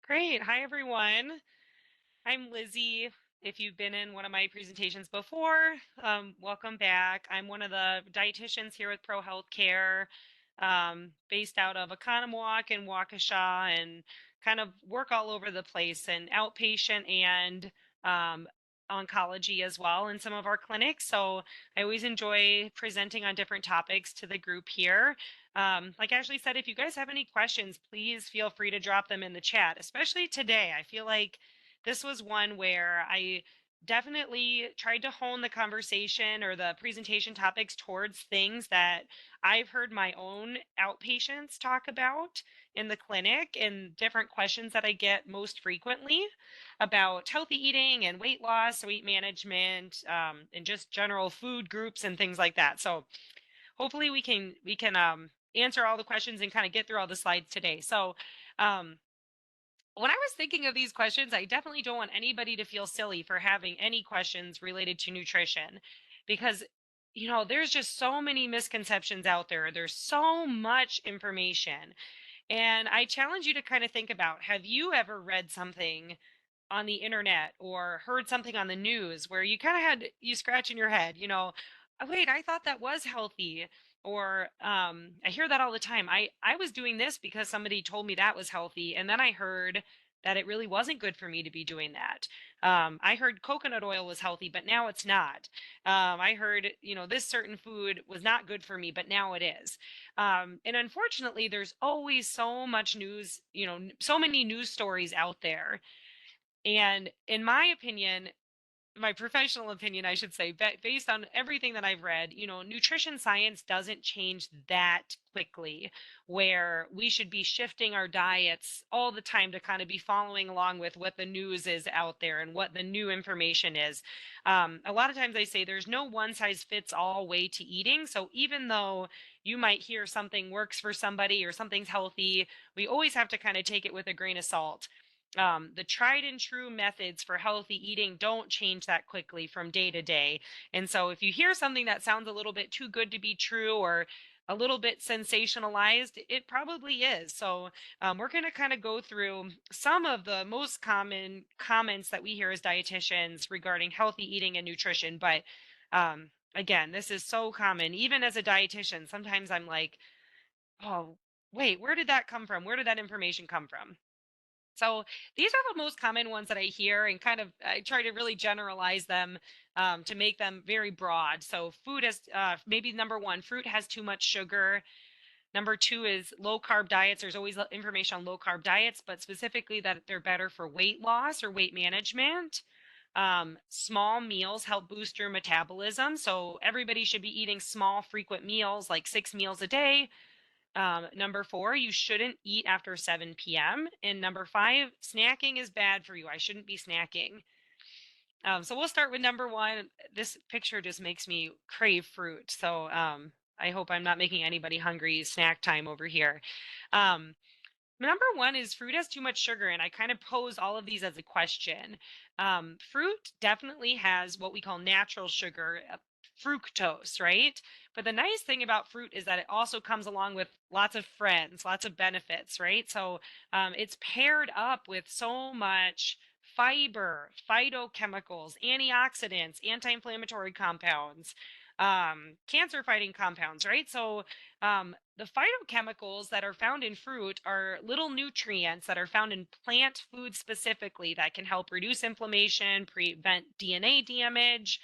Great. Hi, everyone. I'm Lizzie. If you've been in one of my presentations before, welcome back. I'm one of the dietitians here with Pro Healthcare, based out of Oconomowoc and Waukesha, and kind of work all over the place in outpatient and um, oncology as well in some of our clinics. So I always enjoy presenting on different topics to the group here. Like Ashley said, if you guys have any questions, please feel free to drop them in the chat, especially today. I feel like this was one where I definitely tried to hone the conversation or the presentation topics towards things that I've heard my own outpatients talk about in the clinic and different questions that I get most frequently about healthy eating and weight loss, weight management, and just general food groups and things like that. So hopefully we can answer all the questions and kind of get through all the slides today. So um, when I was thinking of these questions, I definitely don't want anybody to feel silly for having any questions related to nutrition because, there's just so many misconceptions out there. There's so much information. And I challenge you to kind of think about, have you ever read something on the internet or heard something on the news where you kind of had you scratch in your head, "Oh, wait, I thought that was healthy." Or I hear that all the time. I was doing this because somebody told me that was healthy, and then I heard that it really wasn't good for me to be doing that. I heard coconut oil was healthy, but now it's not. I heard, this certain food was not good for me, but now it is. And unfortunately, there's always so much news, so many news stories out there, and in my opinion, my professional opinion, I should say, based on everything that I've read, nutrition science doesn't change that quickly, where we should be shifting our diets all the time to kind of be following along with what the news is out there and what the new information is. A lot of times I say there's no one size fits all way to eating. So even though you might hear something works for somebody or something's healthy, we always have to kind of take it with a grain of salt. The tried and true methods for healthy eating don't change that quickly from day to day. And so if you hear something that sounds a little bit too good to be true or a little bit sensationalized, it probably is. So we're going to kind of go through some of the most common comments that we hear as dietitians regarding healthy eating and nutrition. But again, this is so common. Even as a dietitian, sometimes I'm like, oh, wait, where did that come from? Where did that information come from? So these are the most common ones that I hear, and kind of I try to really generalize them to make them very broad. So food has maybe number one, fruit has too much sugar. Number two is low carb diets. There's always information on low carb diets, but specifically that they're better for weight loss or weight management. Small meals help boost your metabolism. So everybody should be eating small, frequent meals, like 6 meals a day. Number four, you shouldn't eat after 7 p.m. And number five, snacking is bad for you. I shouldn't be snacking. So we'll start with number one. This picture just makes me crave fruit. So I hope I'm not making anybody hungry snack time over here. Um, Number one is fruit has too much sugar, and I kind of pose all of these as a question. Fruit definitely has what we call natural sugar, fructose, right? But the nice thing about fruit is that it also comes along with lots of friends, lots of benefits, right? So it's paired up with so much fiber, phytochemicals, antioxidants, anti-inflammatory compounds, cancer fighting compounds, right? So the phytochemicals that are found in fruit are little nutrients that are found in plant food specifically that can help reduce inflammation, prevent DNA damage,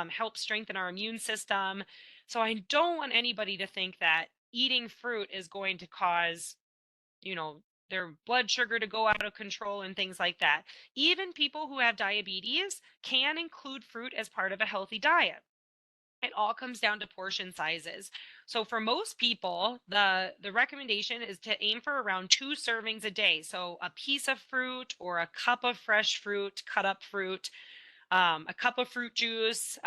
help strengthen our immune system. So I don't want anybody to think that eating fruit is going to cause, their blood sugar to go out of control and things like that. Even people who have diabetes can include fruit as part of a healthy diet. It all comes down to portion sizes. So for most people, the recommendation is to aim for around 2 servings a day. So a piece of fruit or a cup of fresh fruit, cut up fruit, a cup of fruit juice.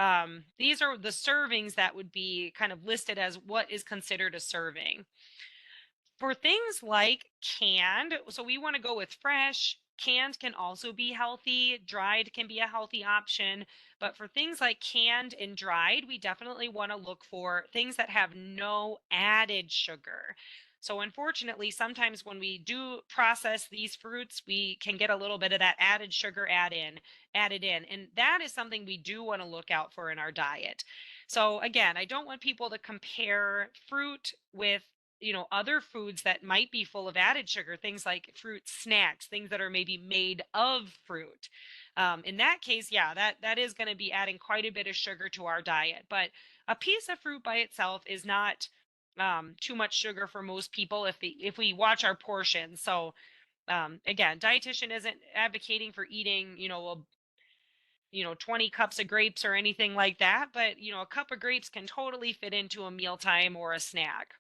These are the servings that would be kind of listed as what is considered a serving. For things like canned, so we want to go with fresh. Canned can also be healthy. Dried can be a healthy option. But for things like canned and dried, we definitely want to look for things that have no added sugar. So unfortunately, sometimes when we do process these fruits, we can get a little bit of that added sugar added in. And that is something we do want to look out for in our diet. So again, I don't want people to compare fruit with other foods that might be full of added sugar, things like fruit snacks, things that are maybe made of fruit. In that case, yeah, that is going to be adding quite a bit of sugar to our diet. But a piece of fruit by itself is not too much sugar for most people if we watch our portions. So again, dietitian isn't advocating for eating 20 cups of grapes or anything like that, but a cup of grapes can totally fit into a mealtime or a snack.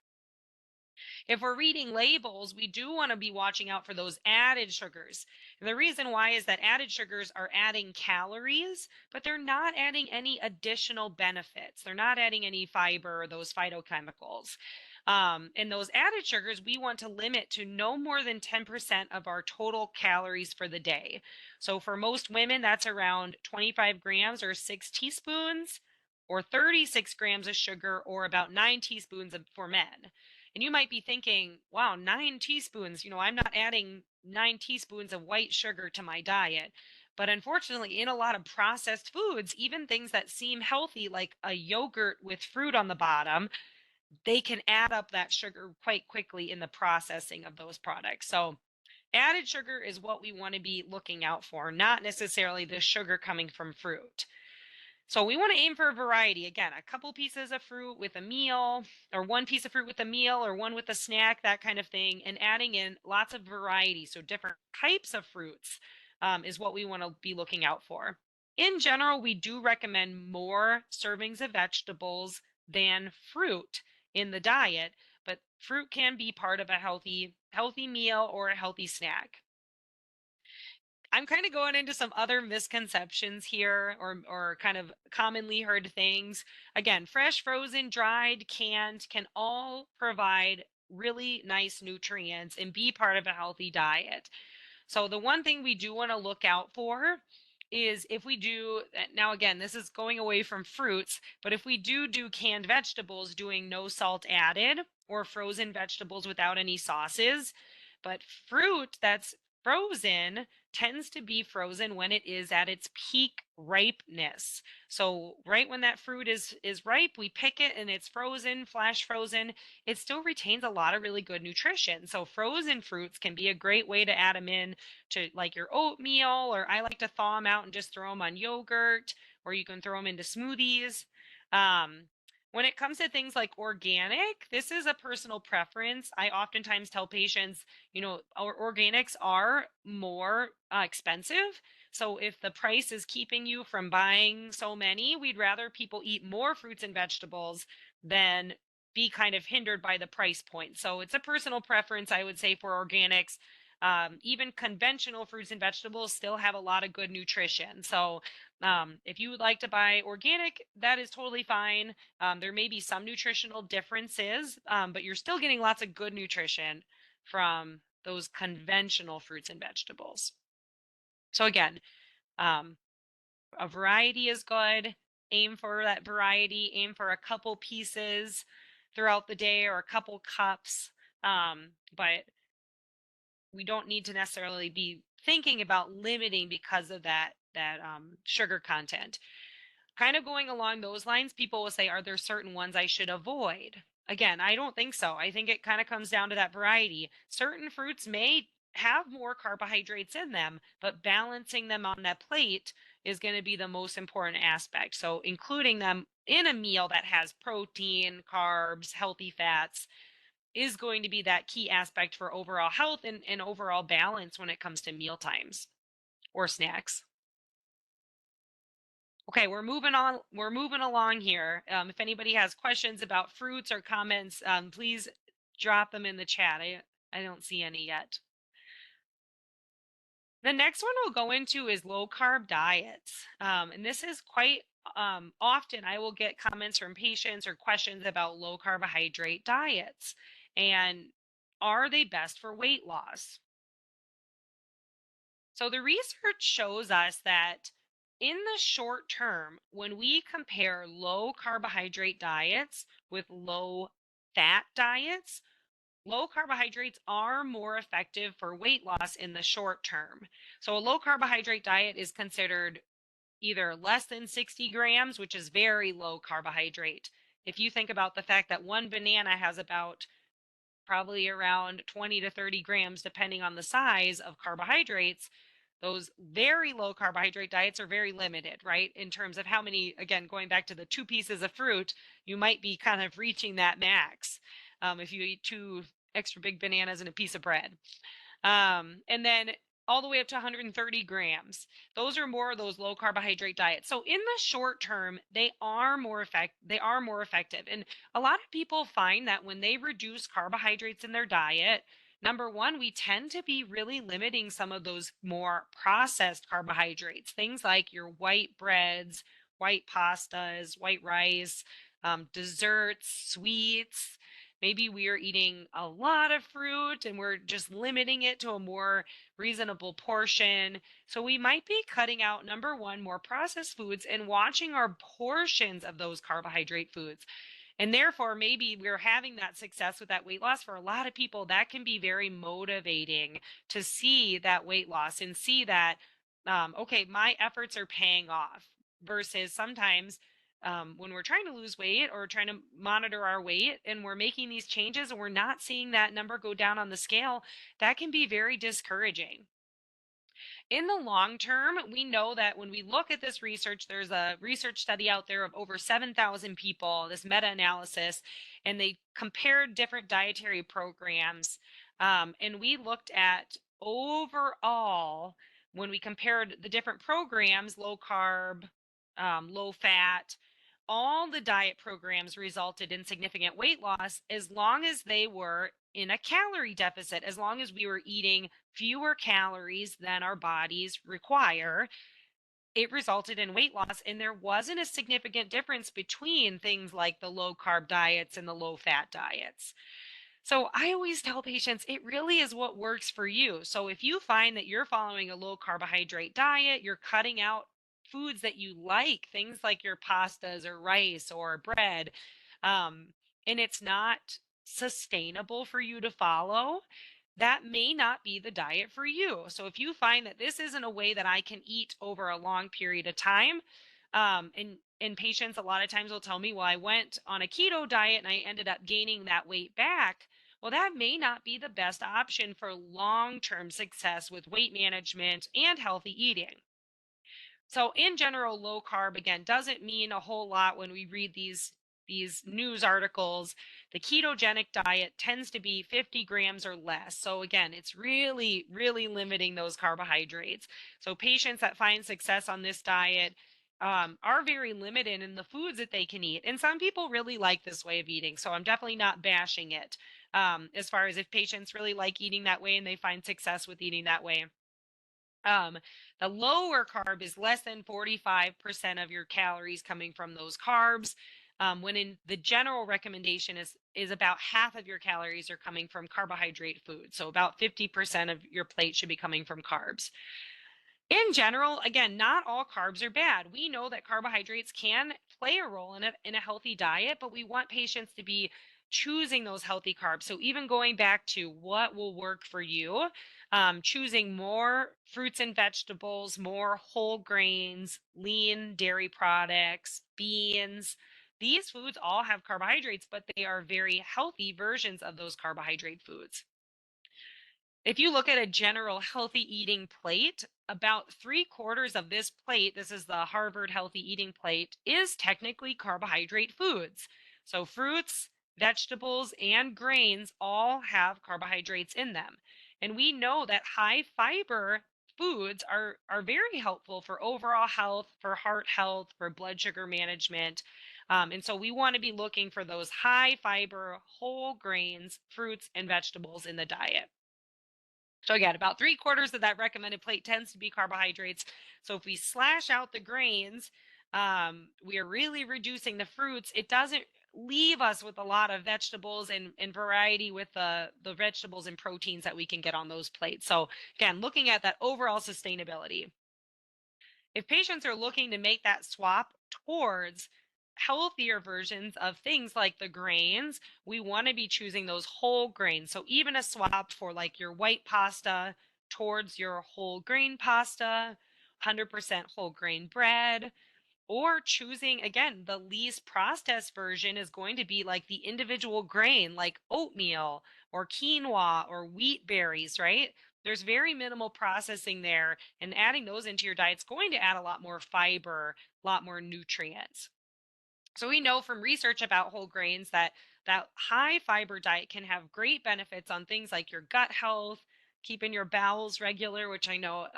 If we're reading labels, we do want to be watching out for those added sugars. And the reason why is that added sugars are adding calories, but they're not adding any additional benefits. They're not adding any fiber or those phytochemicals. And those added sugars, we want to limit to no more than 10% of our total calories for the day. So for most women, that's around 25 grams or 6 teaspoons, or 36 grams of sugar, or about 9 teaspoons for men. And you might be thinking, wow, 9 teaspoons, I'm not adding 9 teaspoons of white sugar to my diet. But unfortunately, in a lot of processed foods, even things that seem healthy, like a yogurt with fruit on the bottom, they can add up that sugar quite quickly in the processing of those products. So added sugar is what we want to be looking out for, not necessarily the sugar coming from fruit. So we want to aim for a variety. Again, a couple pieces of fruit with a meal, or one piece of fruit with a meal, or one with a snack, that kind of thing, and adding in lots of variety. So different types of fruits is what we want to be looking out for. In general, we do recommend more servings of vegetables than fruit in the diet, but fruit can be part of a healthy meal or a healthy snack. I'm kind of going into some other misconceptions here, or kind of commonly heard things. Again, fresh, frozen, dried, canned can all provide really nice nutrients and be part of a healthy diet. So the one thing we do want to look out for is if we do, now again, this is going away from fruits, but if we do canned vegetables, doing no salt added, or frozen vegetables without any sauces. But fruit that's frozen tends to be frozen when it is at its peak ripeness. So right when that fruit is ripe, we pick it and it's frozen, flash frozen. It still retains a lot of really good nutrition. So frozen fruits can be a great way to add them in to like your oatmeal, or I like to thaw them out and just throw them on yogurt, or you can throw them into smoothies. Um, when it comes to things like organic, this is a personal preference. I oftentimes tell patients, our organics are more expensive. So if the price is keeping you from buying so many, we'd rather people eat more fruits and vegetables than be kind of hindered by the price point. So it's a personal preference, I would say, for organics. Even conventional fruits and vegetables still have a lot of good nutrition. So if you would like to buy organic, that is totally fine. There may be some nutritional differences, but you're still getting lots of good nutrition from those conventional fruits and vegetables. So again, um, a variety is good. Aim for that variety. Aim for a couple pieces throughout the day, or a couple cups. But we don't need to necessarily be thinking about limiting because of that sugar content. Kind of going along those lines, people will say, are there certain ones I should avoid? Again, I don't think so. I think it kind of comes down to that variety. Certain fruits may have more carbohydrates in them, but balancing them on that plate is going to be the most important aspect. So including them in a meal that has protein, carbs, healthy fats is going to be that key aspect for overall health and overall balance when it comes to meal times or snacks. Okay, we're moving on. We're moving along here. If anybody has questions about fruits or comments, please drop them in the chat. I don't see any yet. The next one we'll go into is low carb diets. And this is quite often I will get comments from patients or questions about low carbohydrate diets. And are they best for weight loss? So the research shows us that in the short term, when we compare low carbohydrate diets with low fat diets, low carbohydrates are more effective for weight loss in the short term. So a low carbohydrate diet is considered either less than 60 grams, which is very low carbohydrate. If you think about the fact that one banana has about probably around 20 to 30 grams, depending on the size of carbohydrates, those very low carbohydrate diets are very limited, right? In terms of how many, again, going back to the 2 pieces of fruit, you might be kind of reaching that max if you eat 2 extra big bananas and a piece of bread. And then all the way up to 130 grams. Those are more of those low carbohydrate diets. So in the short term, they are more effective. And a lot of people find that when they reduce carbohydrates in their diet, number one, we tend to be really limiting some of those more processed carbohydrates, things like your white breads, white pastas, white rice, desserts, sweets. Maybe we are eating a lot of fruit and we're just limiting it to a more reasonable portion. So we might be cutting out, number one, more processed foods and watching our portions of those carbohydrate foods. And therefore, maybe we're having that success with that weight loss. For a lot of people, that can be very motivating to see that weight loss and see that, okay, my efforts are paying off. Versus sometimes when we're trying to lose weight or trying to monitor our weight and we're making these changes and we're not seeing that number go down on the scale, that can be very discouraging. In the long term, we know that when we look at this research, there's a research study out there of over 7,000 people, this meta analysis, and they compared different dietary programs. And we looked at overall, when we compared the different programs, low carb, low fat, all the diet programs resulted in significant weight loss as long as they were in a calorie deficit, as long as we were eating fewer calories than our bodies require. It resulted in weight loss, and there wasn't a significant difference between things like the low carb diets and the low fat diets. So I always tell patients it really is what works for you. So if you find that you're following a low carbohydrate diet, you're cutting out foods that you like, things like your pastas or rice or bread, um, and it's not sustainable for you to follow, that may not be the diet for you. So if you find that this isn't a way that I can eat over a long period of time, and patients a lot of times will tell me, well, I went on a keto diet and I ended up gaining that weight back. Well, that may not be the best option for long-term success with weight management and healthy eating. So in general, low carb again doesn't mean a whole lot when we read these news articles. The ketogenic diet tends to be 50 grams or less. So again, it's really, really limiting those carbohydrates. So patients that find success on this diet are very limited in the foods that they can eat. And some people really like this way of eating. So I'm definitely not bashing it as far as if patients really like eating that way and they find success with eating that way. Um, the lower carb is less than 45% of your calories coming from those carbs. When in the general recommendation is about half of your calories are coming from carbohydrate food. So about 50% of your plate should be coming from carbs. In general, again, not all carbs are bad. We know that carbohydrates can play a role in a healthy diet, but we want patients to be choosing those healthy carbs. So even going back to what will work for you, choosing more fruits and vegetables, more whole grains, lean dairy products, beans. These foods all have carbohydrates, but they are very healthy versions of those carbohydrate foods. If you look at a general healthy eating plate, about 3/4 of this plate, this is the Harvard Healthy Eating Plate, is technically carbohydrate foods. So fruits, vegetables, and grains all have carbohydrates in them. And we know that high fiber foods are very helpful for overall health, for heart health, for blood sugar management. And so we want to be looking for those high fiber, whole grains, fruits, and vegetables in the diet. So again, about 3/4 of that recommended plate tends to be carbohydrates. So if we slash out the grains, we are really reducing the fruits. It doesn't leave us with a lot of vegetables and variety with the vegetables and proteins that we can get on those plates. So again, looking at that overall sustainability. If patients are looking to make that swap towards healthier versions of things like the grains, we want to be choosing those whole grains. So even a swap for like your white pasta towards your whole grain pasta, 100% whole grain bread, or choosing again the least processed version is going to be like the individual grain like oatmeal or quinoa or wheat berries, right? There's very minimal processing there, and adding those into your diet is going to add a lot more fiber, a lot more nutrients. So we know from research about whole grains that that high fiber diet can have great benefits on things like your gut health, keeping your bowels regular, which I know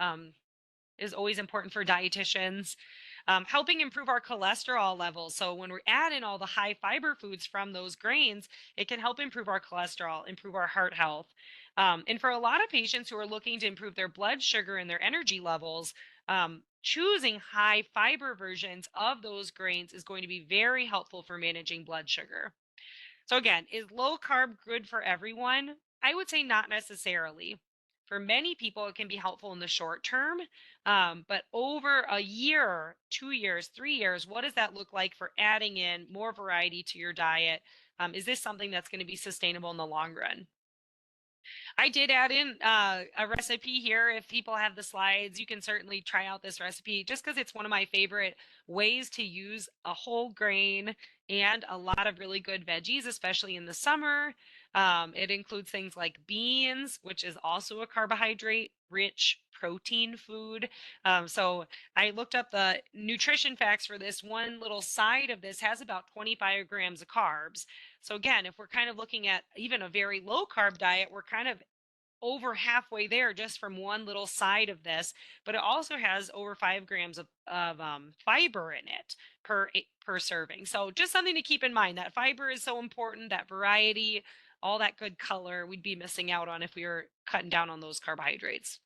is always important for dietitians, helping improve our cholesterol levels. So when we add in all the high fiber foods from those grains, it can help improve our cholesterol, improve our heart health. And for a lot of patients who are looking to improve their blood sugar and their energy levels, choosing high fiber versions of those grains is going to be very helpful for managing blood sugar. So again, is low carb good for everyone? I would say not necessarily. For many people, it can be helpful in the short term, but over a year, 2 years, 3 years, what does that look like for adding in more variety to your diet? Is this something that's going to be sustainable in the long run? I did add in a recipe here. If people have the slides, you can certainly try out this recipe just because it's one of my favorite ways to use a whole grain and a lot of really good veggies, especially in the summer. It includes things like beans, which is also a carbohydrate rich protein food. So I looked up the nutrition facts for this. One little side of this has about 25 grams of carbs. So again, if we're kind of looking at even a very low carb diet, we're kind of over halfway there just from one little side of this, but it also has over 5 grams of fiber in it per serving. So just something to keep in mind, that fiber is so important, that variety, all that good color we'd be missing out on if we were cutting down on those carbohydrates.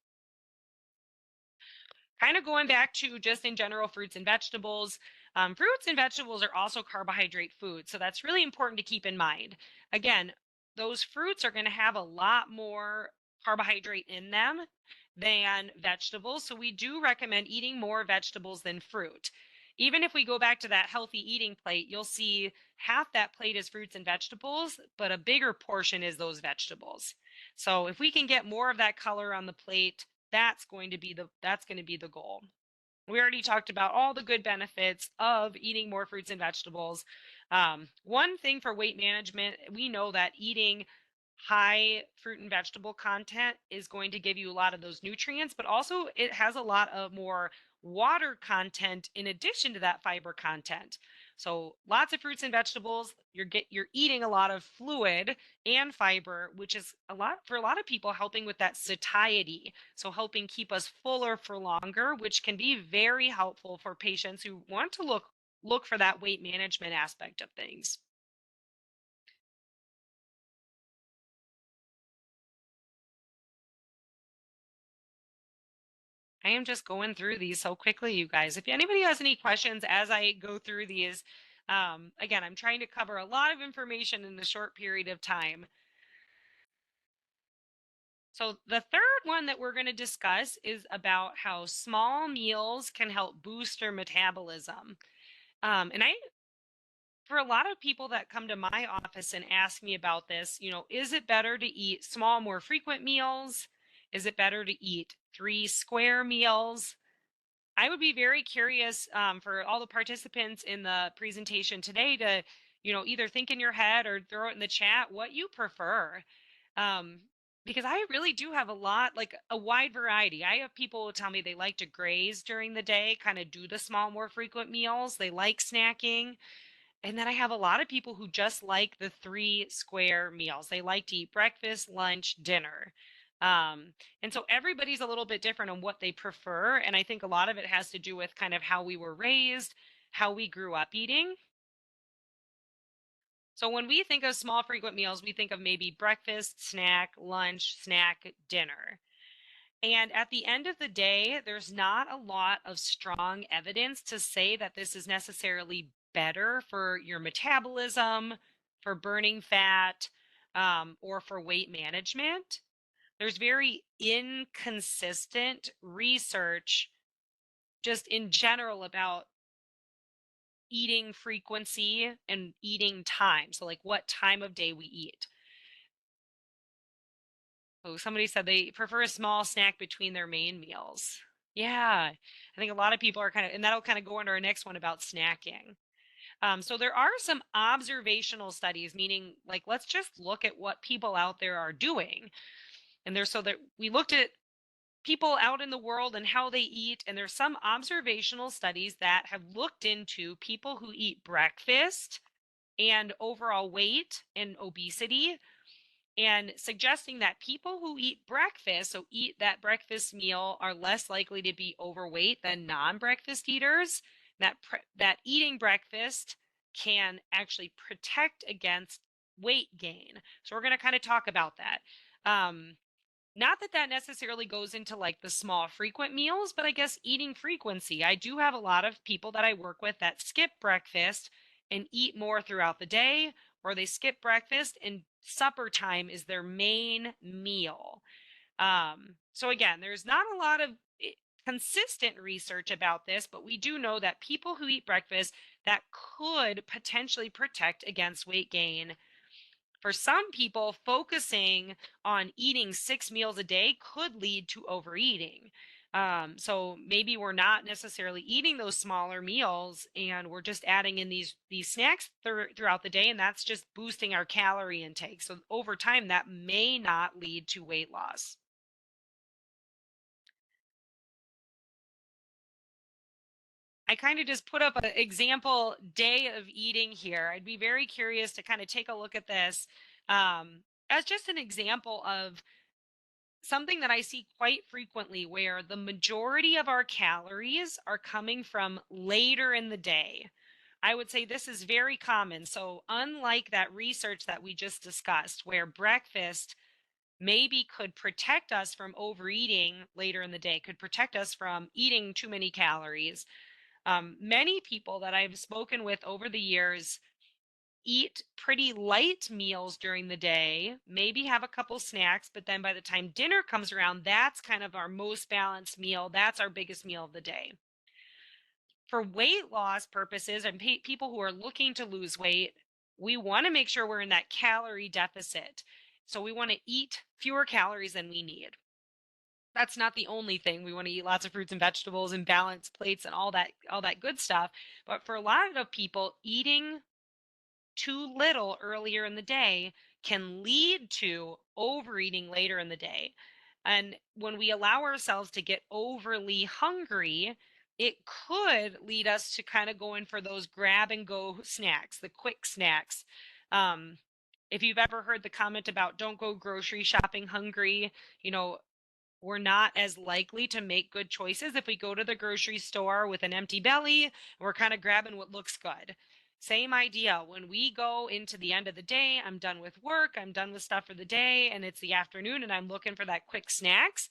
Kind of going back to just in general fruits and vegetables. Fruits and vegetables are also carbohydrate foods, so that's really important to keep in mind. Again, those fruits are going to have a lot more carbohydrate in them than vegetables, so we do recommend eating more vegetables than fruit. Even if we go back to that healthy eating plate, you'll see half that plate is fruits and vegetables, but a bigger portion is those vegetables. So if we can get more of that color on the plate, that's going to be the goal. We already talked about all the good benefits of eating more fruits and vegetables. One thing for weight management, we know that eating high fruit and vegetable content is going to give you a lot of those nutrients, but also it has a lot of more water content in addition to that fiber content. So lots of fruits and vegetables, you're eating a lot of fluid and fiber, which is a lot for a lot of people helping with that satiety. So helping keep us fuller for longer, which can be very helpful for patients who want to look for that weight management aspect of things. I am just going through these so quickly, you guys. If anybody has any questions as I go through these, again, I'm trying to cover a lot of information in a short period of time. So, the third one that we're going to discuss is about how small meals can help boost your metabolism. And for a lot of people that come to my office and ask me about this, is it better to eat small, more frequent meals? Is it better to eat three square meals? I would be very curious for all the participants in the presentation today to, either think in your head or throw it in the chat what you prefer. Um, because I really do have a lot, like a wide variety. I have people who tell me they like to graze during the day, kind of do the small, more frequent meals. They like snacking. And then I have a lot of people who just like the three square meals. They like to eat breakfast, lunch, dinner. Um, and so everybody's a little bit different on what they prefer. And I think a lot of it has to do with kind of how we were raised, how we grew up eating. So when we think of small, frequent meals, we think of maybe breakfast, snack, lunch, snack, dinner. And at the end of the day, there's not a lot of strong evidence to say that this is necessarily better for your metabolism, for burning fat, or for weight management. There's very inconsistent research just in general about eating frequency and eating time. So, like, what time of day we eat. Oh, somebody said they prefer a small snack between their main meals. Yeah, I think a lot of people are kind of, and that'll kind of go into our next one about snacking. So there are some observational studies, meaning like let's just look at what people out there are doing. And there's so that we looked at people out in the world and how they eat, and there's some observational studies that have looked into people who eat breakfast and overall weight and obesity, and suggesting that people who eat breakfast, so eat that breakfast meal, are less likely to be overweight than non-breakfast eaters. That eating breakfast can actually protect against weight gain. So we're going to kind of talk about that. Not that that necessarily goes into like the small frequent meals, but I guess eating frequency. I do have a lot of people that I work with that skip breakfast and eat more throughout the day, or they skip breakfast and supper time is their main meal. So again, there's not a lot of consistent research about this, but we do know that people who eat breakfast, that could potentially protect against weight gain. For some people, focusing on eating 6 meals a day could lead to overeating. So maybe we're not necessarily eating those smaller meals, and we're just adding in these snacks throughout the day, and that's just boosting our calorie intake. So over time, that may not lead to weight loss. I kind of just put up an example day of eating here. I'd be very curious to kind of take a look at this as just an example of something that I see quite frequently, where the majority of our calories are coming from later in the day. I would say this is very common. So, unlike that research that we just discussed, where breakfast maybe could protect us from overeating later in the day, could protect us from eating too many calories. Many people that I've spoken with over the years eat pretty light meals during the day, maybe have a couple snacks, but then by the time dinner comes around, that's kind of our most balanced meal. That's our biggest meal of the day. For weight loss purposes and people who are looking to lose weight, we want to make sure we're in that calorie deficit. So we want to eat fewer calories than we need. That's not the only thing. We want to eat lots of fruits and vegetables and balanced plates and all that good stuff. But for a lot of people, eating too little earlier in the day can lead to overeating later in the day. And when we allow ourselves to get overly hungry, it could lead us to kind of going for those grab and go snacks, the quick snacks. Um, if you've ever heard the comment about don't go grocery shopping hungry, you know, we're not as likely to make good choices if we go to the grocery store with an empty belly and we're kind of grabbing what looks good. Same idea. When we go into the end of the day, I'm done with work, I'm done with stuff for the day, and it's the afternoon and I'm looking for that quick snacks.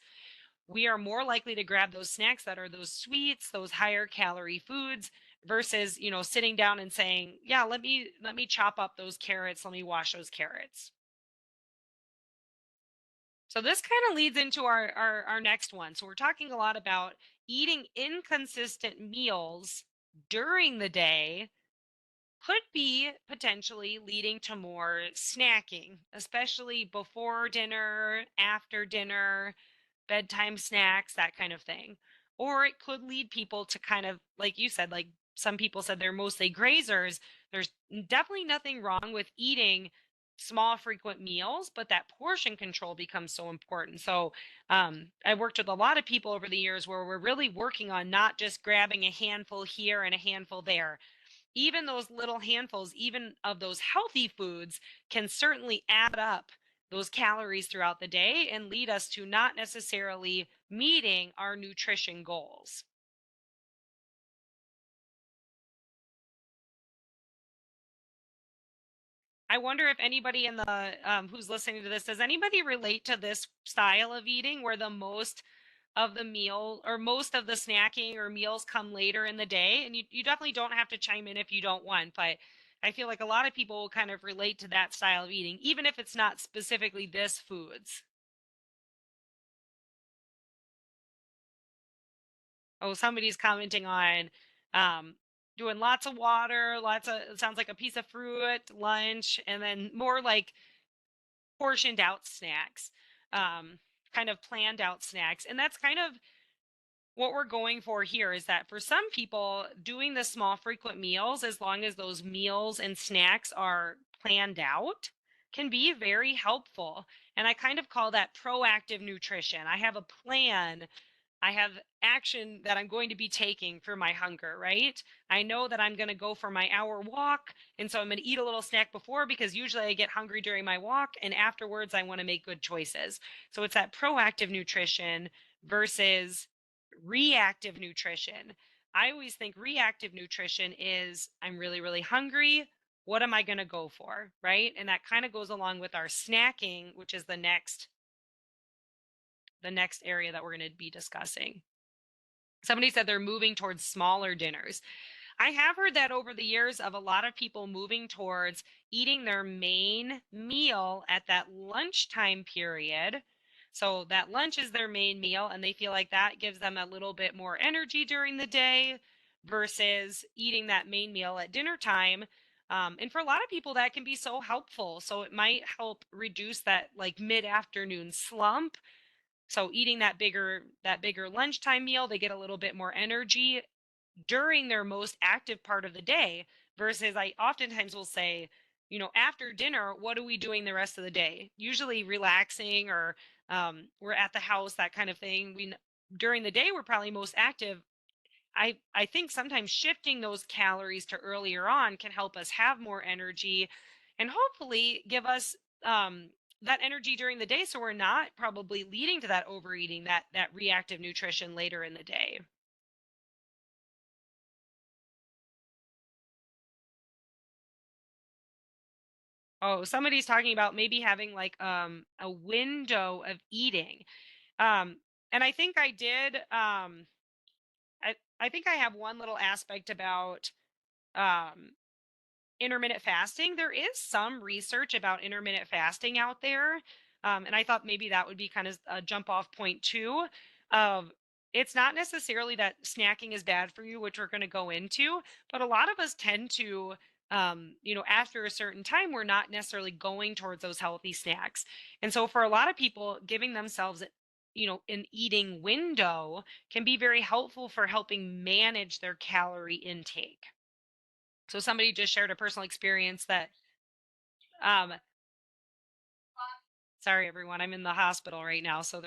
We are more likely to grab those snacks that are those sweets, those higher calorie foods versus, sitting down and saying, "Yeah, let me chop up those carrots, let me wash those carrots." So this kind of leads into our next one. So we're talking a lot about eating inconsistent meals during the day could be potentially leading to more snacking, especially before dinner, after dinner, bedtime snacks, that kind of thing. Or it could lead people to kind of, like you said, like some people said they're mostly grazers. There's definitely nothing wrong with eating small, frequent meals, but that portion control becomes so important. So I've worked with a lot of people over the years where we're really working on not just grabbing a handful here and a handful there. Even those little handfuls, even of those healthy foods, can certainly add up those calories throughout the day and lead us to not necessarily meeting our nutrition goals. I wonder if anybody in the who's listening to this, does anybody relate to this style of eating where the most of the meal or most of the snacking or meals come later in the day? And you definitely don't have to chime in if you don't want, but I feel like a lot of people will kind of relate to that style of eating, even if it's not specifically this foods. Oh, somebody's commenting on doing lots of water, lots of, it sounds like a piece of fruit, lunch, and then more like portioned out snacks, um, kind of planned out snacks. And that's kind of what we're going for here, is that for some people, doing the small frequent meals, as long as those meals and snacks are planned out, can be very helpful. And I kind of call that proactive nutrition. I have a plan, I have action that I'm going to be taking for my hunger, right? I know that I'm going to go for my hour walk. And so I'm going to eat a little snack before, because usually I get hungry during my walk. And afterwards, I want to make good choices. So it's that proactive nutrition versus reactive nutrition. I always think reactive nutrition is, I'm really, really hungry. What am I going to go for? Right. And that kind of goes along with our snacking, which is the next area that we're going to be discussing. Somebody said they're moving towards smaller dinners. I have heard that over the years, of a lot of people moving towards eating their main meal at that lunchtime period. So that lunch is their main meal, and they feel like that gives them a little bit more energy during the day versus eating that main meal at dinner time. And for a lot of people, that can be so helpful. So it might help reduce that like mid-afternoon slump. So eating that bigger lunchtime meal, they get a little bit more energy during their most active part of the day, versus I oftentimes will say, after dinner, what are we doing the rest of the day? Usually relaxing, or we're at the house, that kind of thing. During the day, we're probably most active. I think sometimes shifting those calories to earlier on can help us have more energy, and hopefully give us that energy during the day, so we're not probably leading to that overeating, that reactive nutrition later in the day. Oh, somebody's talking about maybe having like a window of eating. Um and I think I did I think I have one little aspect about um intermittent fasting. There is some research about intermittent fasting out there. And I thought maybe that would be kind of a jump off point too. Of, it's not necessarily that snacking is bad for you, which we're going to go into, but a lot of us tend to, after a certain time, we're not necessarily going towards those healthy snacks. And so for a lot of people, giving themselves, an eating window can be very helpful for helping manage their calorie intake. So somebody just shared a personal experience that, um, sorry everyone, I'm in the hospital right now, so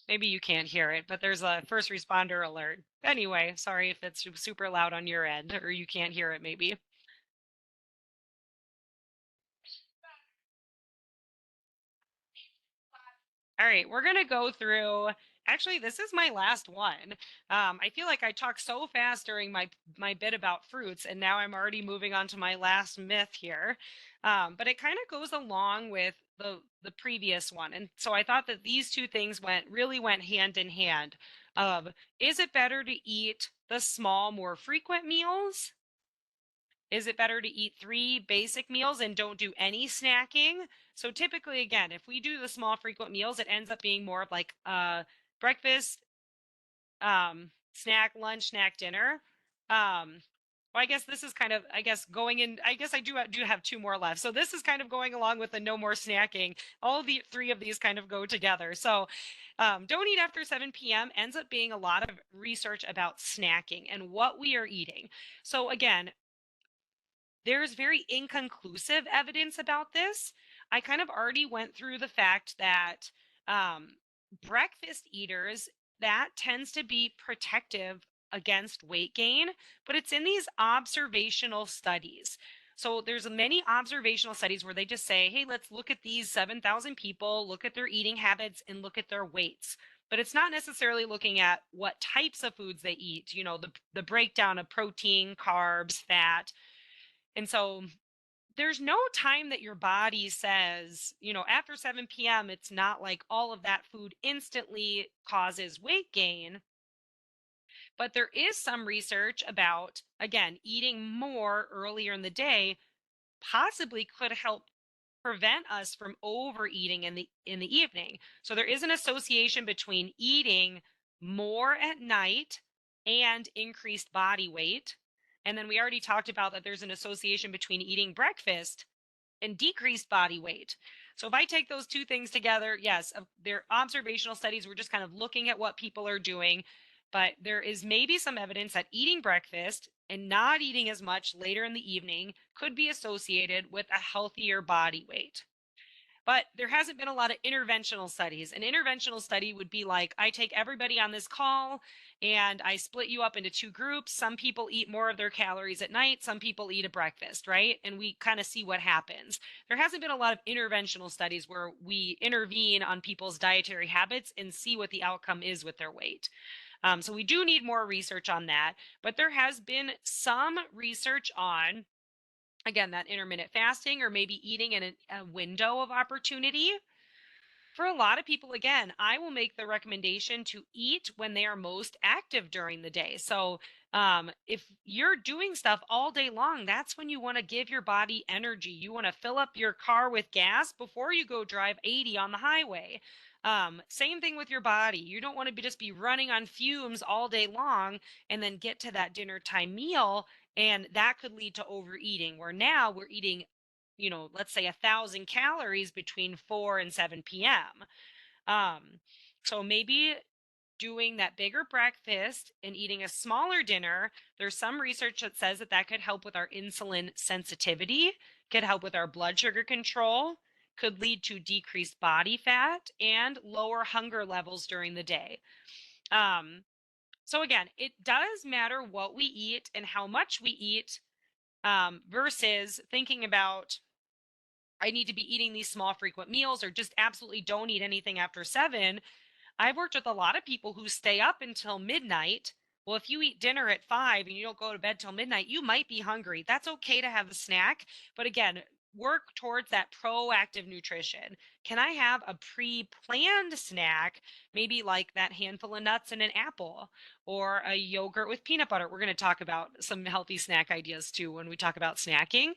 maybe you can't hear it, but there's a first responder alert. Anyway, sorry if it's super loud on your end or you can't hear it maybe. All right, we're gonna go through. Actually, this is my last one. I feel like I talked so fast during my bit about fruits, and now I'm already moving on to my last myth here. But it kind of goes along with the previous one, and so I thought that these two things went hand in hand. Of, is it better to eat the small, more frequent meals? Is it better to eat three basic meals and don't do any snacking? So typically, again, if we do the small frequent meals, it ends up being more of like breakfast, snack, lunch, snack, dinner. Well, I guess this is kind of, I guess, going in. I guess I do have two more left. So this is kind of going along with the no more snacking. All the three of these kind of go together. So don't eat after 7 p.m. ends up being a lot of research about snacking and what we are eating. So again, there's very inconclusive evidence about this. I kind of already went through the fact that um, breakfast eaters, that tends to be protective against weight gain, but it's in these observational studies. So there's many observational studies where they just say, hey, let's look at these 7,000 people, look at their eating habits, and look at their weights. But it's not necessarily looking at what types of foods they eat, the breakdown of protein, carbs, fat. And so there's no time that your body says, after 7 p.m., it's not like all of that food instantly causes weight gain. But there is some research about, again, eating more earlier in the day possibly could help prevent us from overeating in the evening. So there is an association between eating more at night and increased body weight. And then we already talked about that there's an association between eating breakfast and decreased body weight. So if I take those two things together, yes, they're observational studies. We're just kind of looking at what people are doing, but there is maybe some evidence that eating breakfast and not eating as much later in the evening could be associated with a healthier body weight. But there hasn't been a lot of interventional studies. An interventional study would be like, I take everybody on this call and I split you up into two groups. Some people eat more of their calories at night, some people eat a breakfast, right? And we kind of see what happens. There hasn't been a lot of interventional studies where we intervene on people's dietary habits and see what the outcome is with their weight. So we do need more research on that, but there has been some research on, again, that intermittent fasting or maybe eating in a window of opportunity. For a lot of people, again, I will make the recommendation to eat when they are most active during the day. So if you're doing stuff all day long, that's when you want to give your body energy. You want to fill up your car with gas before you go drive 80 on the highway. Same thing with your body. You don't want to just be running on fumes all day long and then get to that dinner time meal, and that could lead to overeating, where now we're eating, let's say 1,000 calories between 4 and 7 p.m. So maybe doing that bigger breakfast and eating a smaller dinner, there's some research that says that that could help with our insulin sensitivity, could help with our blood sugar control, could lead to decreased body fat and lower hunger levels during the day. So again, it does matter what we eat and how much we eat, versus thinking about, I need to be eating these small frequent meals or just absolutely don't eat anything after 7. I've worked with a lot of people who stay up until midnight. Well, if you eat dinner at 5 and you don't go to bed till midnight, you might be hungry. That's okay to have a snack. But again, work towards that proactive nutrition. Can I have a pre-planned snack, maybe like that handful of nuts and an apple or a yogurt with peanut butter? We're going to talk about some healthy snack ideas too when we talk about snacking.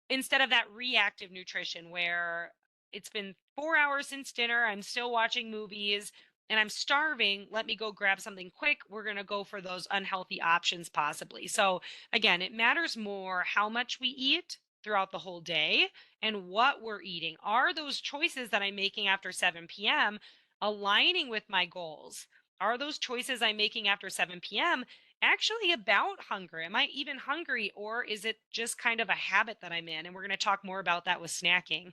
Instead of that reactive nutrition where it's been 4 hours since dinner, I'm still watching movies and I'm starving, let me go grab something quick. We're going to go for those unhealthy options possibly. So again, it matters more how much we eat throughout the whole day and what we're eating. Are those choices that I'm making after 7 p.m. aligning with my goals? Are those choices I'm making after 7 p.m. actually about hunger? Am I even hungry, or is it just kind of a habit that I'm in? And we're going to talk more about that with snacking.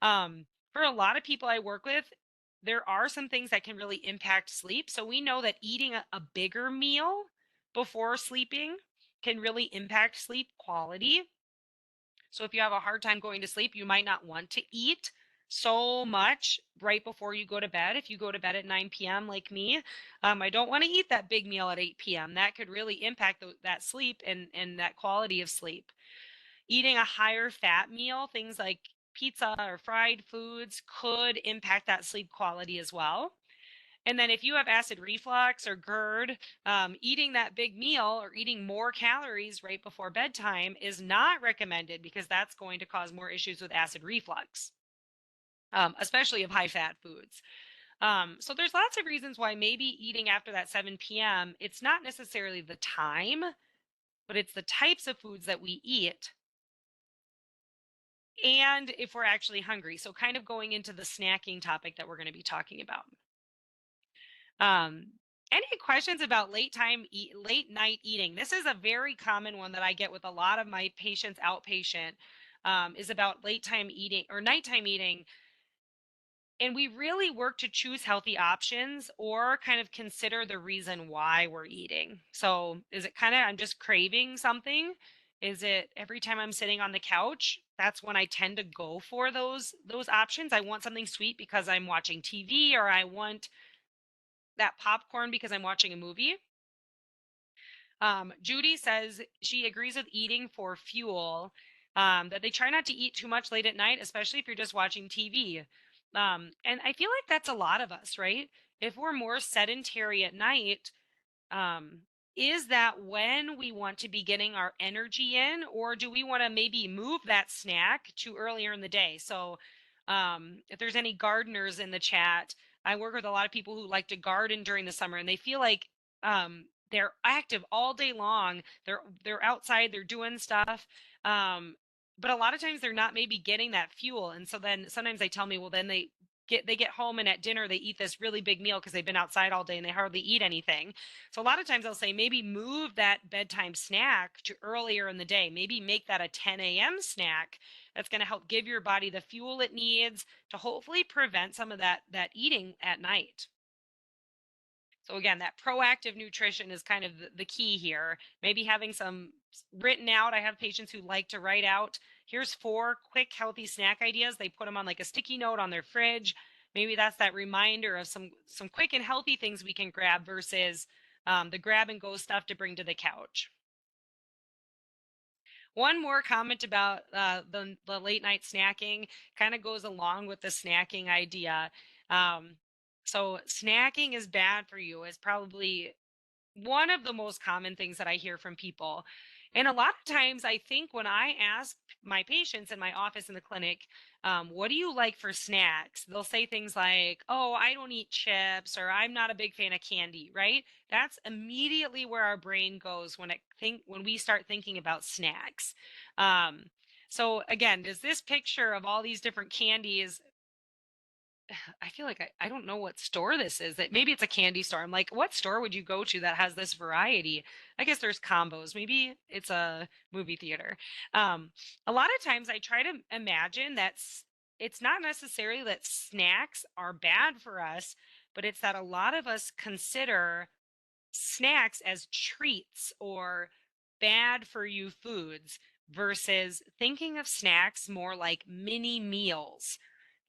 For a lot of people I work with, there are some things that can really impact sleep. So we know that eating a bigger meal before sleeping can really impact sleep quality. So if you have a hard time going to sleep, you might not want to eat so much right before you go to bed. If you go to bed at 9 p.m. like me, I don't want to eat that big meal at 8 p.m. That could really impact that sleep and that quality of sleep. Eating a higher fat meal, things like pizza or fried foods, could impact that sleep quality as well. And then if you have acid reflux or GERD, eating that big meal or eating more calories right before bedtime is not recommended, because that's going to cause more issues with acid reflux, especially of high fat foods. So there's lots of reasons why maybe eating after that 7 p.m., it's not necessarily the time, but it's the types of foods that we eat and if we're actually hungry. So kind of going into the snacking topic that we're going to be talking about. Any questions about late night eating? This is a very common one that I get with a lot of my patients outpatient, is about late time eating or nighttime eating. And we really work to choose healthy options or kind of consider the reason why we're eating. So is it kind of, I'm just craving something? Is it every time I'm sitting on the couch, that's when I tend to go for those options? I want something sweet because I'm watching TV, or I want that popcorn because I'm watching a movie. Judy says she agrees with eating for fuel, that they try not to eat too much late at night, especially if you're just watching TV. And I feel like that's a lot of us, right? If we're more sedentary at night, is that when we want to be getting our energy in, or do we want to maybe move that snack to earlier in the day? So if there's any gardeners in the chat, I work with a lot of people who like to garden during the summer, and they feel like they're active all day long. They're outside, they're doing stuff. Um, but a lot of times they're not maybe getting that fuel. And so then sometimes they tell me, well, then they get home and at dinner they eat this really big meal because they've been outside all day and they hardly eat anything. So a lot of times I'll say maybe move that bedtime snack to earlier in the day. Maybe make that a 10 a.m. snack. That's going to help give your body the fuel it needs to hopefully prevent some of that eating at night. So again, that proactive nutrition is kind of the key here. Maybe having some written out. I have patients who like to write out, here's 4 quick healthy snack ideas. They put them on like a sticky note on their fridge. Maybe that's that reminder of some quick and healthy things we can grab versus the grab and go stuff to bring to the couch. One more comment about the late night snacking kind of goes along with the snacking idea. Um, so snacking is bad for you is probably one of the most common things that I hear from people. And a lot of times, I think when I ask my patients in my office in the clinic, what do you like for snacks? They'll say things like, oh, I don't eat chips, or I'm not a big fan of candy, right? That's immediately where our brain goes when we start thinking about snacks. Um, so again, does this picture of all these different candies I feel like I don't know what store this is. That maybe it's a candy store. I'm like, what store would you go to that has this variety? I guess there's combos. Maybe it's a movie theater. A lot of times I try to imagine it's not necessarily that snacks are bad for us, but it's that a lot of us consider snacks as treats or bad for you foods versus thinking of snacks more like mini meals,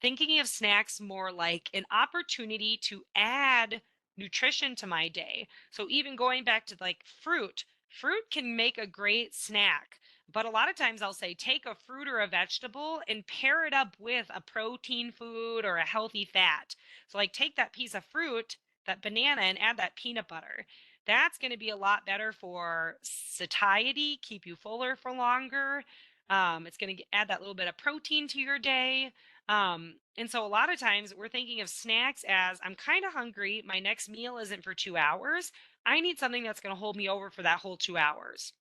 thinking of snacks more like an opportunity to add nutrition to my day. So even going back to like fruit can make a great snack. But a lot of times I'll say take a fruit or a vegetable and pair it up with a protein food or a healthy fat. So like take that piece of fruit, that banana, and add that peanut butter. That's going to be a lot better for satiety, keep you fuller for longer. It's going to add that little bit of protein to your day. And so a lot of times we're thinking of snacks as I'm kind of hungry. My next meal isn't for 2 hours. I need something that's going to hold me over for that whole 2 hours.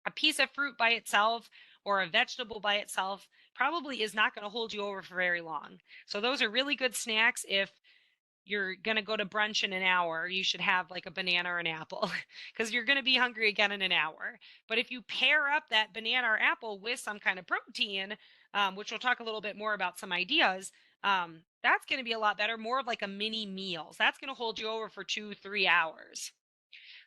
A piece of fruit by itself or a vegetable by itself probably is not going to hold you over for very long. So those are really good snacks if you're going to go to brunch in an hour, you should have like a banana or an apple because you're going to be hungry again in an hour. But if you pair up that banana or apple with some kind of protein, which we'll talk a little bit more about some ideas, that's going to be a lot better, more of like a mini meals. That's going to hold you over for 2, 3 hours.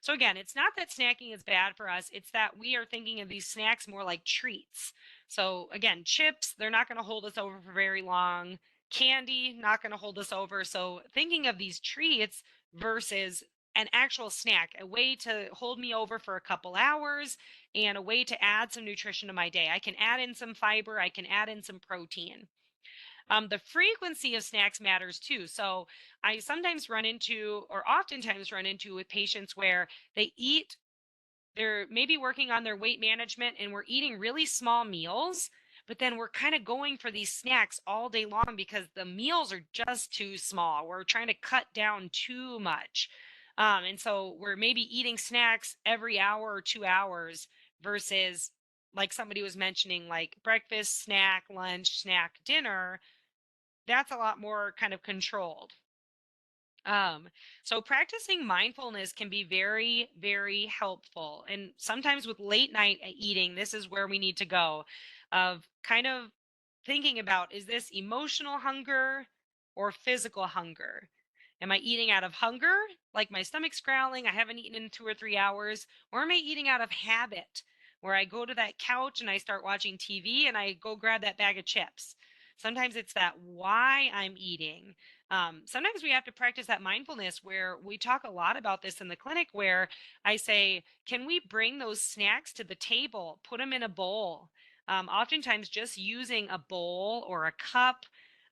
So again, it's not that snacking is bad for us. It's that we are thinking of these snacks more like treats. So again, chips, they're not going to hold us over for very long. Candy, not going to hold us over. So thinking of these treats versus an actual snack, a way to hold me over for a couple hours and a way to add some nutrition to my day. I can add in some fiber, I can add in some protein. The frequency of snacks matters too. So I sometimes run into, or oftentimes run into with patients where they eat, they're maybe working on their weight management and we're eating really small meals, but then we're kind of going for these snacks all day long because the meals are just too small. We're trying to cut down too much. And so we're maybe eating snacks every hour or 2 hours versus like somebody was mentioning, like breakfast, snack, lunch, snack, dinner. That's a lot more kind of controlled. Um, so practicing mindfulness can be very, very helpful. And sometimes with late night eating, this is where we need to go of kind of thinking about, is this emotional hunger or physical hunger? Am I eating out of hunger? Like my stomach's growling, I haven't eaten in 2 or 3 hours, or am I eating out of habit? Where I go to that couch and I start watching TV and I go grab that bag of chips. Sometimes it's that why I'm eating. Sometimes we have to practice that mindfulness where we talk a lot about this in the clinic where I say, can we bring those snacks to the table, put them in a bowl? Oftentimes just using a bowl or a cup.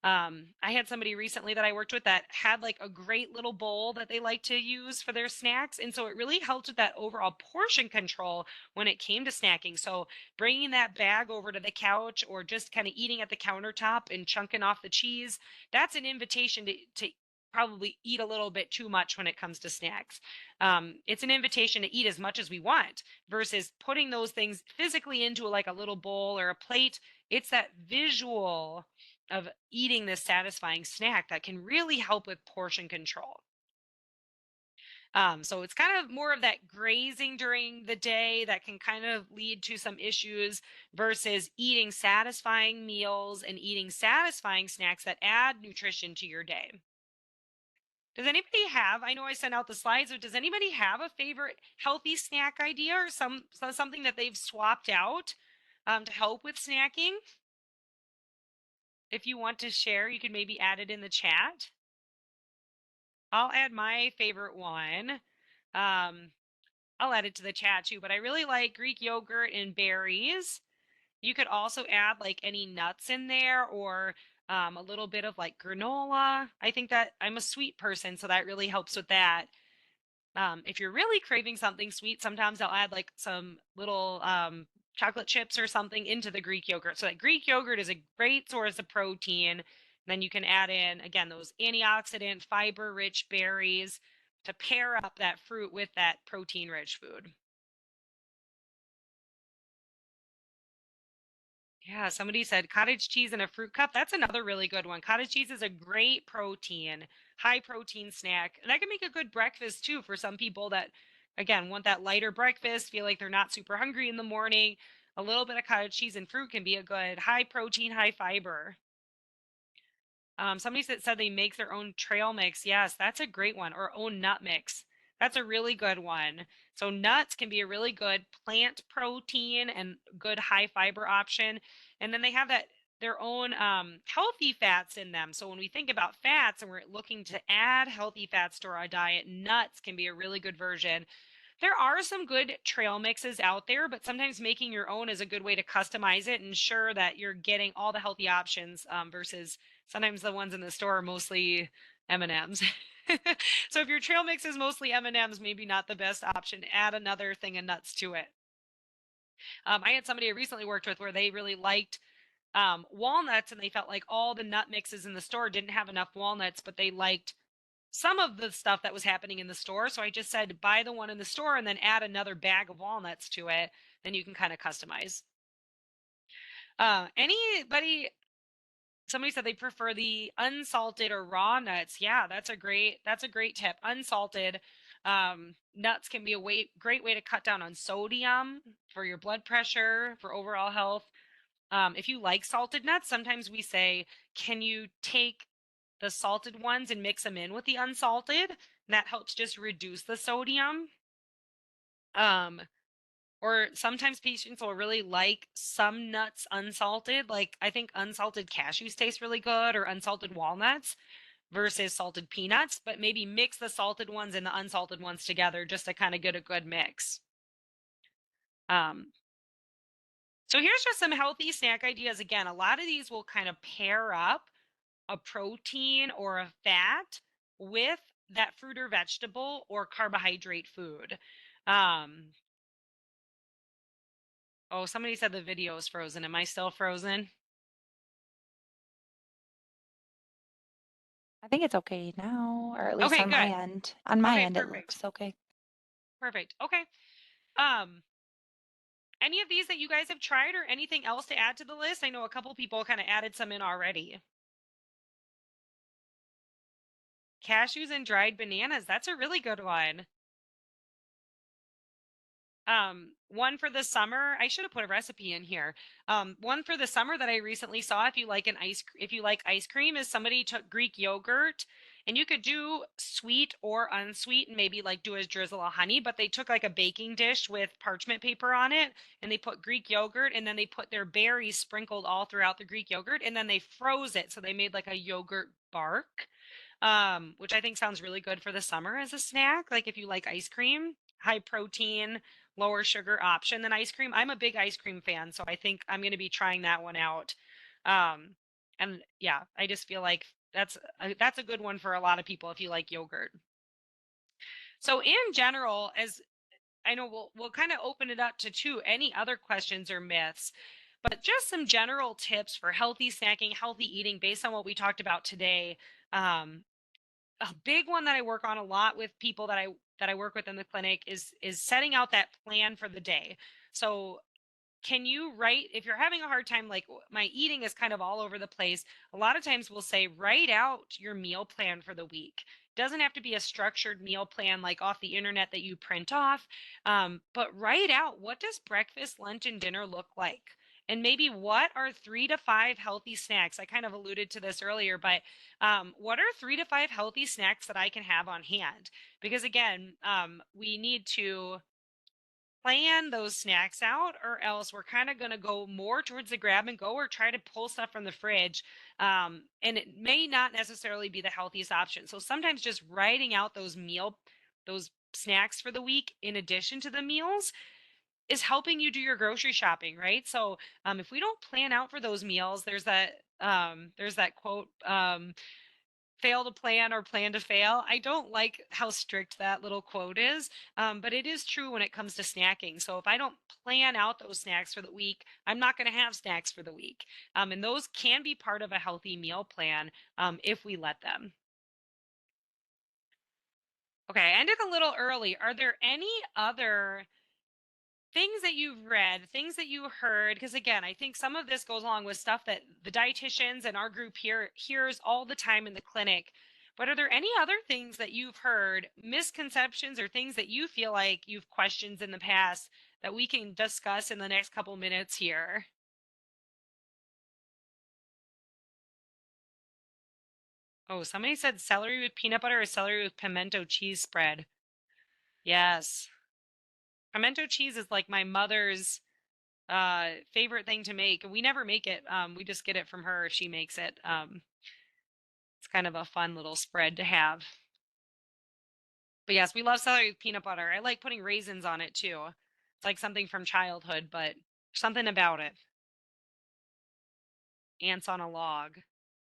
I had somebody recently that I worked with that had like a great little bowl that they like to use for their snacks. And so it really helped with that overall portion control when it came to snacking. So bringing that bag over to the couch or just kind of eating at the countertop and chunking off the cheese, that's an invitation to probably eat a little bit too much when it comes to snacks. It's an invitation to eat as much as we want versus putting those things physically into like a little bowl or a plate. It's that visual of eating this satisfying snack that can really help with portion control. So it's kind of more of that grazing during the day that can kind of lead to some issues versus eating satisfying meals and eating satisfying snacks that add nutrition to your day. Does anybody have, I know I sent out the slides, but does anybody have a favorite healthy snack idea or something that they've swapped out to help with snacking? If you want to share, you can maybe add it in the chat. I'll add my favorite one. Um, I'll add it to the chat too, but I really like Greek yogurt and berries. You could also add like any nuts in there or a little bit of like granola. I think that I'm a sweet person, so that really helps with that. If you're really craving something sweet, sometimes I'll add like some little chocolate chips or something into the Greek yogurt. So that Greek yogurt is a great source of protein. Then you can add in, again, those antioxidant, fiber rich berries to pair up that fruit with that protein rich food. Yeah, somebody said cottage cheese in a fruit cup. That's another really good one. Cottage cheese is a great protein, high protein snack. And that can make a good breakfast too for some people that, again, want that lighter breakfast, feel like they're not super hungry in the morning. A little bit of cottage cheese and fruit can be a good high protein, high fiber. Somebody said they make their own trail mix. Yes, that's a great one. Or own nut mix. That's a really good one. So nuts can be a really good plant protein and good high fiber option. And then they have that their own healthy fats in them. So when we think about fats and we're looking to add healthy fats to our diet, nuts can be a really good version. There are some good trail mixes out there, but sometimes making your own is a good way to customize it and ensure that you're getting all the healthy options versus sometimes the ones in the store are mostly M&Ms. So if your trail mix is mostly M&Ms, maybe not the best option. Add another thing of nuts to it. I had somebody I recently worked with where they really liked walnuts and they felt like all the nut mixes in the store didn't have enough walnuts, but they liked some of the stuff that was happening in the store. So I just said, buy the one in the store and then add another bag of walnuts to it. Then you can kind of customize. Anybody, somebody said they prefer the unsalted or raw nuts. Yeah, that's a great tip. Unsalted nuts can be a great way to cut down on sodium for your blood pressure, for overall health. If you like salted nuts, sometimes we say, can you take the salted ones and mix them in with the unsalted? And that helps just reduce the sodium. Or sometimes patients will really like some nuts unsalted. Like I think unsalted cashews taste really good or unsalted walnuts versus salted peanuts, but maybe mix the salted ones and the unsalted ones together just to kind of get a good mix. Um, so here's just some healthy snack ideas. Again, a lot of these will kind of pair up a protein or a fat with that fruit or vegetable or carbohydrate food. Um, oh, somebody said the video is frozen. Am I still frozen? I think it's okay now, or at least Okay, on my good. end. On my Okay, end, it perfect. looks okay. Perfect. Okay. Um, any of these that you guys have tried or anything else to add to the list? I know a couple people kind of added some in already. Cashews and dried bananas. That's a really good one. One for the summer, I should have put a recipe in here. One for the summer that I recently saw, if you like ice cream, is somebody took Greek yogurt and you could do sweet or unsweet and maybe like do a drizzle of honey, but they took like a baking dish with parchment paper on it and they put Greek yogurt and then they put their berries sprinkled all throughout the Greek yogurt and then they froze it. So they made like a yogurt bark, which I think sounds really good for the summer as a snack. Like if you like ice cream, high protein, lower sugar option than ice cream. I'm a big ice cream fan, so I think I'm going to be trying that one out. And yeah, I just feel like that's a good one for a lot of people if you like yogurt. So in general, as I know we'll kind of open it up to any other questions or myths, but just some general tips for healthy snacking, healthy eating based on what we talked about today. Um, a big one that I work on a lot with people that I work with in the clinic is setting out that plan for the day. So can you write, if you're having a hard time, like my eating is kind of all over the place, a lot of times we'll say write out your meal plan for the week. Doesn't have to be a structured meal plan like off the internet that you print off, but write out, what does breakfast, lunch, and dinner look like, and maybe what are 3 to 5 healthy snacks. I kind of alluded to this earlier, but what are 3 to 5 healthy snacks that I can have on hand? Because again, we need to plan those snacks out, or else we're kind of going to go more towards the grab and go or try to pull stuff from the fridge, and it may not necessarily be the healthiest option. So sometimes just writing out those snacks for the week in addition to the meals is helping you do your grocery shopping, right? So if we don't plan out for those meals, there's that quote, fail to plan or plan to fail. I don't like how strict that little quote is, but it is true when it comes to snacking. So if I don't plan out those snacks for the week, I'm not going to have snacks for the week. And those can be part of a healthy meal plan, if we let them. Okay, I ended a little early. Are there any other things that you've read, things that you heard? Because again, I think some of this goes along with stuff that the dietitians and our group here hears all the time in the clinic. But are there any other things that you've heard, misconceptions or things that you feel like you've questioned in the past that we can discuss in the next couple minutes here? Oh, somebody said celery with peanut butter or celery with pimento cheese spread. Yes. Pimento cheese is like my mother's favorite thing to make. We never make it. We just get it from her if she makes it. It's kind of a fun little spread to have. But yes, we love celery with peanut butter. I like putting raisins on it too. It's like something from childhood, but something about it. Ants on a log.